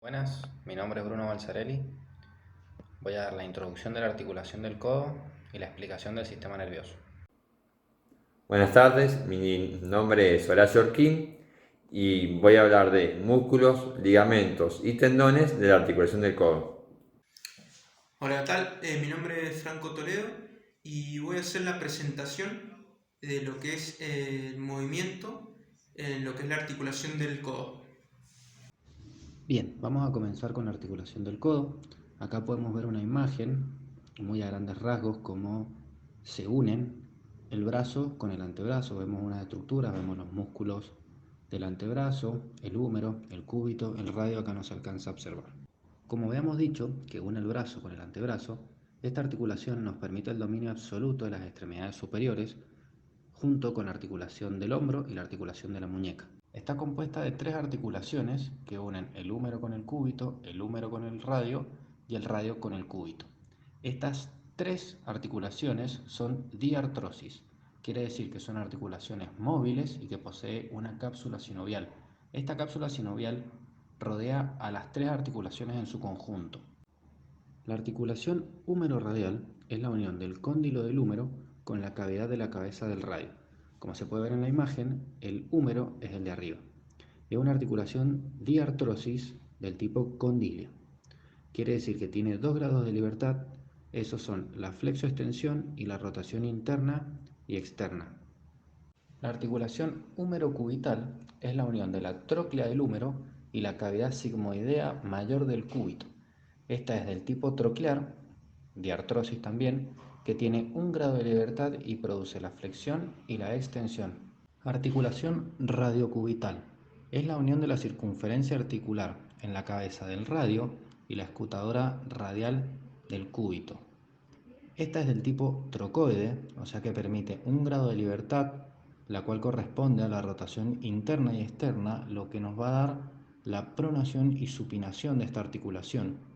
Buenas, mi nombre es Bruno Balzarelli. Voy a dar la introducción de la articulación del codo y la explicación del sistema nervioso. Buenas tardes, mi nombre es Horacio Orquín y voy a hablar de músculos, ligamentos y tendones de la articulación del codo. Hola, ¿qué tal? Mi nombre es Franco Toledo y voy a hacer la presentación de lo que es el movimiento en lo que es la articulación del codo. Bien, vamos a comenzar con la articulación del codo. Acá podemos ver una imagen muy a grandes rasgos cómo se unen el brazo con el antebrazo. Vemos una estructura, vemos los músculos del antebrazo, el húmero, el cúbito, el radio acá no se alcanza a observar. Como habíamos dicho, que une el brazo con el antebrazo, esta articulación nos permite el dominio absoluto de las extremidades superiores, junto con la articulación del hombro y la articulación de la muñeca. Está compuesta de tres articulaciones que unen el húmero con el cúbito, el húmero con el radio y el radio con el cúbito. Estas tres articulaciones son diartrosis, quiere decir que son articulaciones móviles y que posee una cápsula sinovial. Esta cápsula sinovial rodea a las tres articulaciones en su conjunto. La articulación húmero-radial es la unión del cóndilo del húmero con la cavidad de la cabeza del radio. Como se puede ver en la imagen, el húmero es el de arriba. Es una articulación diartrosis del tipo condilio. Quiere decir que tiene dos grados de libertad, esos son la flexoextensión y la rotación interna y externa. La articulación húmero-cubital es la unión de la tróclea del húmero y la cavidad sigmoidea mayor del cúbito. Esta es del tipo troclear, diartrosis también, que tiene un grado de libertad y produce la flexión y la extensión. Articulación radiocubital es la unión de la circunferencia articular en la cabeza del radio y la escutadora radial del cúbito. Esta es del tipo trocoide, o sea que permite un grado de libertad, la cual corresponde a la rotación interna y externa, lo que nos va a dar la pronación y supinación de esta articulación.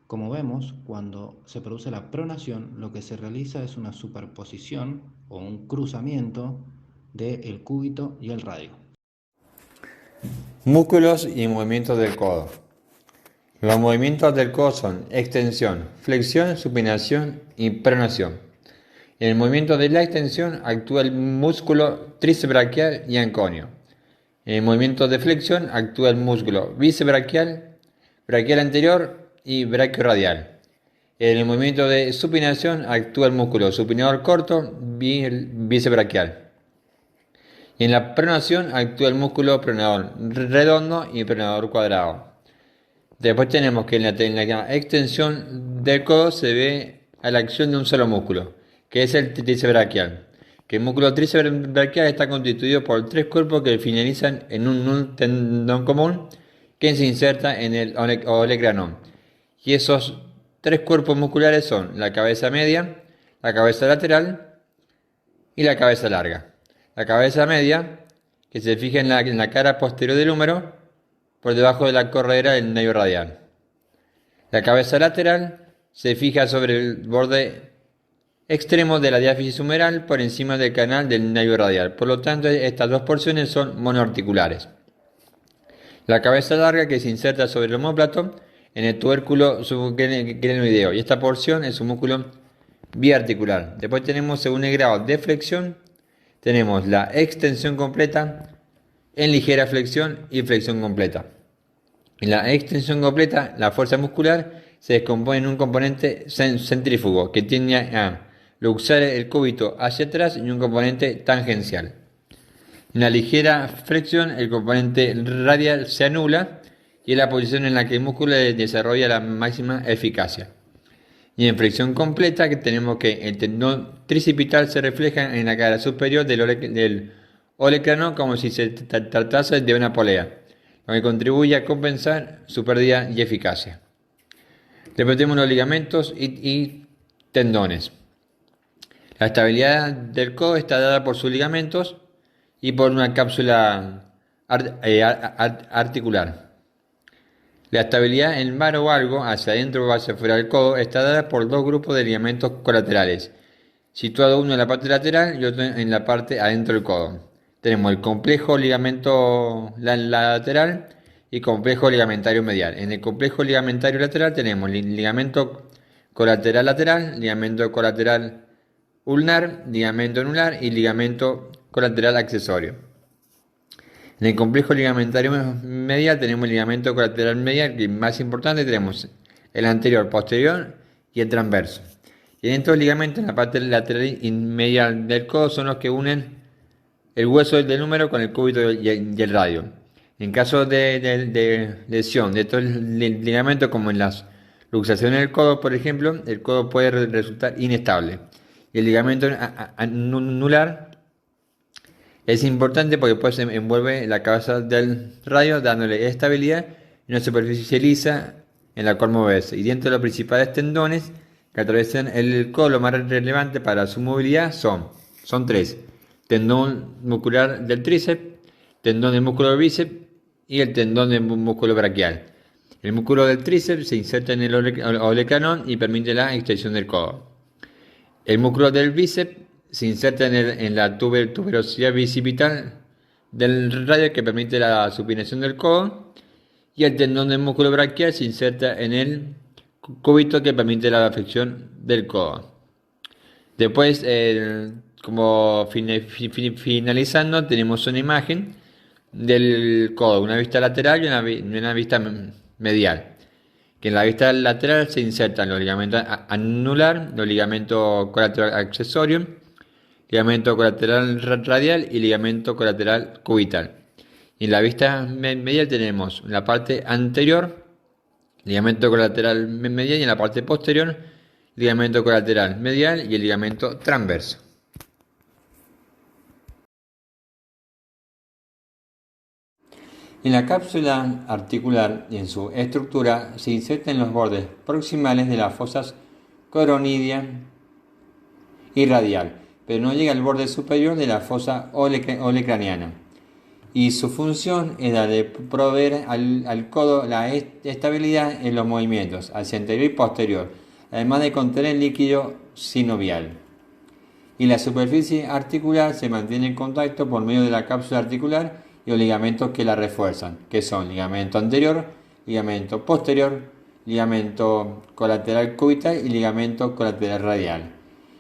Como vemos, cuando se produce la pronación, lo que se realiza es una superposición o un cruzamiento del cúbito y el radio. Músculos y movimientos del codo. Los movimientos del codo son extensión, flexión, supinación y pronación. En el movimiento de la extensión actúa el músculo tríceps braquial y anconio. En el movimiento de flexión actúa el músculo bíceps braquial, braquial anterior y braquioradial. En el movimiento de supinación actúa el músculo supinador corto, bíceps braquial. Y en la pronación actúa el músculo pronador redondo y pronador cuadrado. Después tenemos que en la extensión del codo se ve a la acción de un solo músculo, que es el tríceps braquial. Que el músculo tríceps braquial está constituido por tres cuerpos que finalizan en un tendón común que se inserta en el olecranon. Y esos tres cuerpos musculares son la cabeza media, la cabeza lateral y la cabeza larga. La cabeza media, que se fija en la cara posterior del húmero, por debajo de la corredera del nervio radial. La cabeza lateral se fija sobre el borde extremo de la diáfisis humeral por encima del canal del nervio radial. Por lo tanto, estas dos porciones son monoarticulares. La cabeza larga que se inserta sobre el omóplato en el tubérculo subglenoideo, y esta porción es un músculo biarticular. Después tenemos, según el grado de flexión, tenemos la extensión completa, en ligera flexión y flexión completa. En la extensión completa, la fuerza muscular se descompone en un componente centrífugo que tiende a luxar el cúbito hacia atrás y un componente tangencial. En la ligera flexión, el componente radial se anula y es la posición en la que el músculo desarrolla la máxima eficacia. Y en flexión completa, que tenemos que el tendón tricipital se refleja en la cara superior del olecrano como si se tratase de una polea, lo que contribuye a compensar su pérdida y eficacia. Después tenemos los ligamentos y tendones. La estabilidad del codo está dada por sus ligamentos y por una cápsula articular. La estabilidad en varo o algo hacia adentro o hacia afuera del codo está dada por dos grupos de ligamentos colaterales, situado uno en la parte lateral y otro en la parte adentro del codo. Tenemos el complejo ligamento lateral y complejo ligamentario medial. En el complejo ligamentario lateral tenemos ligamento colateral lateral, ligamento colateral ulnar, ligamento anular y ligamento colateral accesorio. En el complejo ligamentario medial tenemos el ligamento colateral medial, que más importante tenemos el anterior, posterior y el transverso. Y en estos ligamentos, en la parte lateral y medial del codo, son los que unen el hueso del húmero con el cúbito y el radio. En caso de lesión de estos ligamentos, como en las luxaciones del codo, por ejemplo, el codo puede resultar inestable. Y el ligamento anular es importante porque pues envuelve la cabeza del radio, dándole estabilidad y una superficie lisa en la cual moverse. Y dentro de los principales tendones que atraviesan el codo, lo más relevante para su movilidad son tres: tendón muscular del tríceps, tendón del músculo del bíceps y el tendón del músculo braquial. El músculo del tríceps se inserta en el olecranon y permite la extensión del codo. El músculo del bíceps se inserta en la tuberosidad bicipital del radio, que permite la supinación del codo, y el tendón del músculo braquial se inserta en el cúbito, que permite la flexión del codo. Después, como finalizando, tenemos una imagen del codo, una vista lateral y una vista medial. Que en la vista lateral se insertan los ligamentos anular, los ligamentos colateral accesorio, ligamento colateral radial y ligamento colateral cubital. Y en la vista medial tenemos en la parte anterior ligamento colateral medial y en la parte posterior ligamento colateral medial y el ligamento transverso. En la cápsula articular y en su estructura se insertan los bordes proximales de las fosas coroidia y radial, pero no llega al borde superior de la fosa olecraniana. Y su función es la de proveer al codo la estabilidad en los movimientos hacia anterior y posterior, además de contener líquido sinovial. Y la superficie articular se mantiene en contacto por medio de la cápsula articular y los ligamentos que la refuerzan, que son ligamento anterior, ligamento posterior, ligamento colateral cubital y ligamento colateral radial.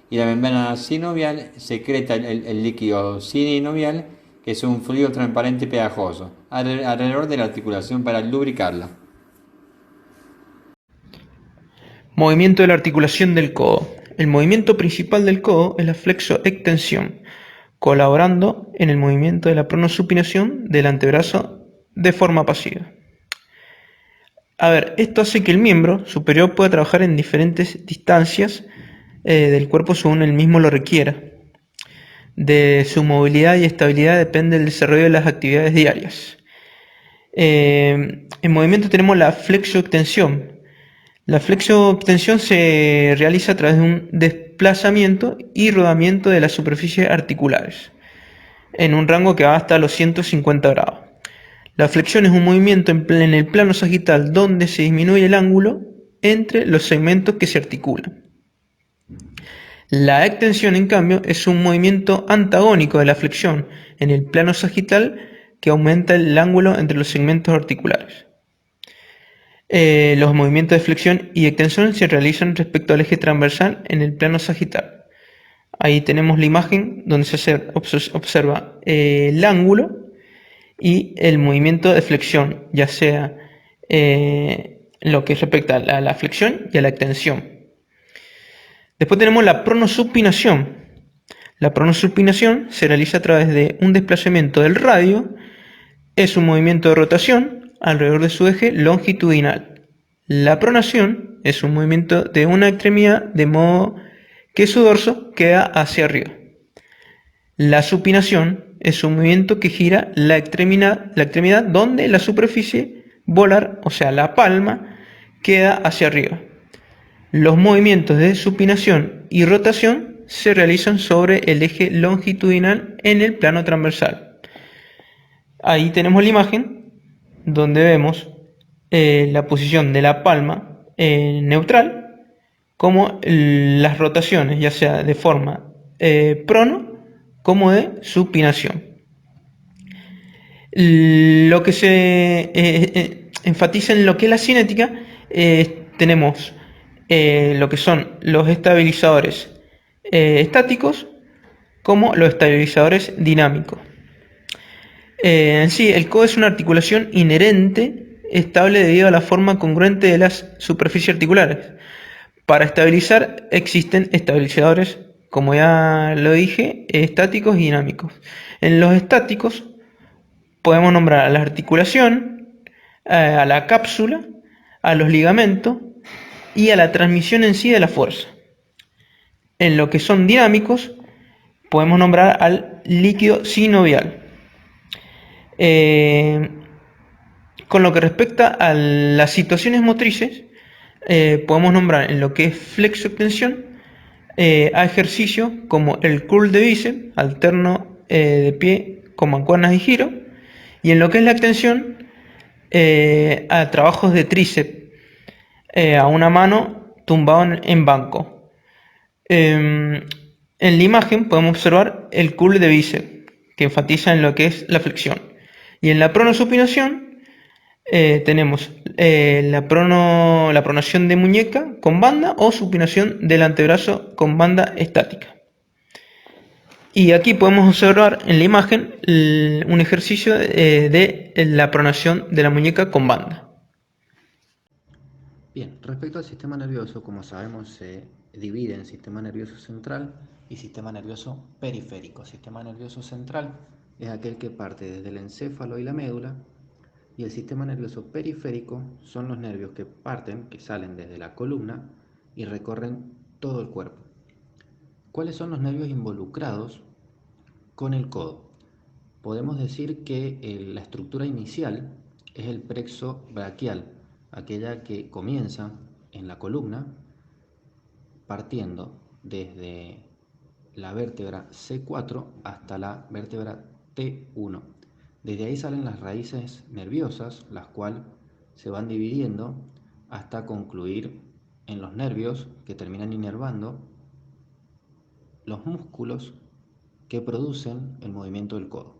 Y la membrana sinovial secreta el líquido sinovial, que es un fluido transparente y pegajoso, alrededor de la articulación para lubricarla. Movimiento de la articulación del codo. El movimiento principal del codo es la flexo-extensión, colaborando en el movimiento de la pronosupinación del antebrazo de forma pasiva. Esto hace que el miembro superior pueda trabajar en diferentes distancias del cuerpo según el mismo lo requiera. De su movilidad y estabilidad depende el desarrollo de las actividades diarias. En movimiento tenemos la flexo-extensión. La flexo-extensión se realiza a través de un desplazamiento y rodamiento de las superficies articulares en un rango que va hasta los 150 grados. La flexión es un movimiento en el plano sagital donde se disminuye el ángulo entre los segmentos que se articulan. La extensión, en cambio, es un movimiento antagónico de la flexión en el plano sagital que aumenta el ángulo entre los segmentos articulares. Los movimientos de flexión y extensión se realizan respecto al eje transversal en el plano sagital. Ahí tenemos la imagen donde se observa el ángulo y el movimiento de flexión, ya sea lo que respecta a la flexión y a la extensión. Después tenemos la pronosupinación. La pronosupinación se realiza a través de un desplazamiento del radio. Es un movimiento de rotación alrededor de su eje longitudinal. La pronación es un movimiento de una extremidad de modo que su dorso queda hacia arriba. La supinación es un movimiento que gira la extremidad donde la superficie volar, o sea la palma, queda hacia arriba. Los movimientos de supinación y rotación se realizan sobre el eje longitudinal en el plano transversal. Ahí tenemos la imagen donde vemos la posición de la palma neutral, como las rotaciones, ya sea de forma prono como de supinación. Lo que se enfatiza en lo que es la cinética, tenemos lo que son los estabilizadores estáticos como los estabilizadores dinámicos. En sí, el codo es una articulación inherente, estable debido a la forma congruente de las superficies articulares. Para estabilizar existen estabilizadores, como ya lo dije, estáticos y dinámicos. En los estáticos podemos nombrar a la articulación, a la cápsula, a los ligamentos y a la transmisión en sí de la fuerza. En lo que son dinámicos, podemos nombrar al líquido sinovial. Con lo que respecta a las situaciones motrices, podemos nombrar en lo que es flexo-extensión a ejercicios como el curl de bíceps, alterno de pie con mancuernas y giro, y en lo que es la extensión, a trabajos de tríceps, a una mano tumbado en banco. En la imagen podemos observar el curl de bíceps, que enfatiza en lo que es la flexión. Y en la pronosupinación tenemos la pronación de muñeca con banda o supinación del antebrazo con banda estática. Y aquí podemos observar en la imagen un ejercicio de la pronación de la muñeca con banda. Bien, respecto al sistema nervioso, como sabemos, se divide en sistema nervioso central y sistema nervioso periférico. Sistema nervioso central es aquel que parte desde el encéfalo y la médula, y el sistema nervioso periférico son los nervios que parten, que salen desde la columna y recorren todo el cuerpo. ¿Cuáles son los nervios involucrados con el codo? Podemos decir que la estructura inicial es el plexo braquial, aquella que comienza en la columna partiendo desde la vértebra C4 hasta la vértebra T1. Desde ahí salen las raíces nerviosas, las cuales se van dividiendo hasta concluir en los nervios que terminan inervando los músculos que producen el movimiento del codo.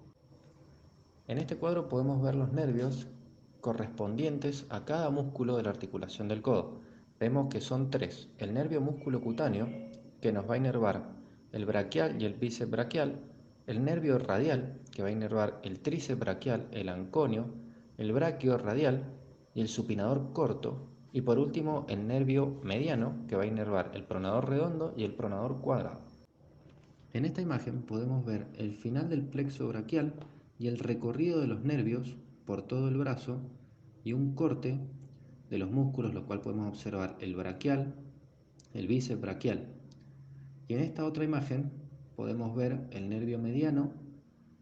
En este cuadro podemos ver los nervios correspondientes a cada músculo de la articulación del codo. Vemos que son tres: el nervio músculo cutáneo, que nos va a inervar el braquial y el bíceps braquial; el nervio radial, que va a inervar el tríceps braquial, el anconio, el braquio radial y el supinador corto; y por último el nervio mediano, que va a inervar el pronador redondo y el pronador cuadrado. En esta imagen podemos ver el final del plexo braquial y el recorrido de los nervios por todo el brazo y un corte de los músculos, lo cual podemos observar el braquial, el bíceps braquial. Y en esta otra imagen podemos ver el nervio mediano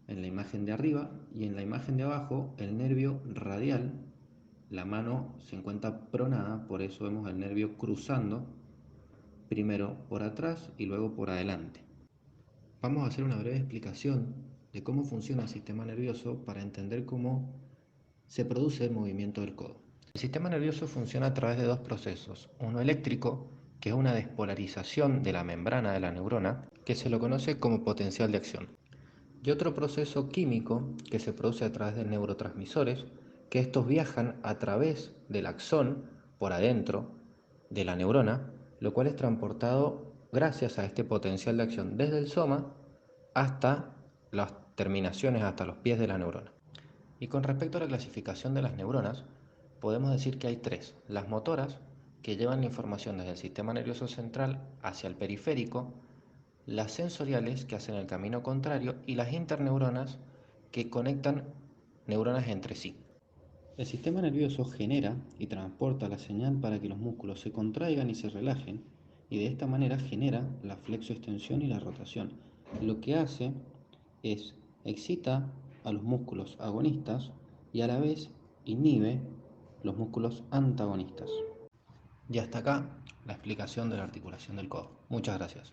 en la imagen de arriba, y en la imagen de abajo el nervio radial. La mano se encuentra pronada, por eso vemos el nervio cruzando primero por atrás y luego por adelante. Vamos a hacer una breve explicación de cómo funciona el sistema nervioso para entender cómo se produce el movimiento del codo. El sistema nervioso funciona a través de dos procesos: uno eléctrico, que es una despolarización de la membrana de la neurona, que se lo conoce como potencial de acción, y otro proceso químico que se produce a través de neurotransmisores, que estos viajan a través del axón por adentro de la neurona, lo cual es transportado gracias a este potencial de acción desde el soma hasta las terminaciones, hasta los pies de la neurona. Y con respecto a la clasificación de las neuronas, podemos decir que hay tres: las motoras, que llevan la información desde el sistema nervioso central hacia el periférico; las sensoriales, que hacen el camino contrario; y las interneuronas, que conectan neuronas entre sí. El sistema nervioso genera y transporta la señal para que los músculos se contraigan y se relajen, y de esta manera genera la flexoextensión y la rotación. Lo que hace es excita a los músculos agonistas y a la vez inhibe los músculos antagonistas. Y hasta acá la explicación de la articulación del codo. Muchas gracias.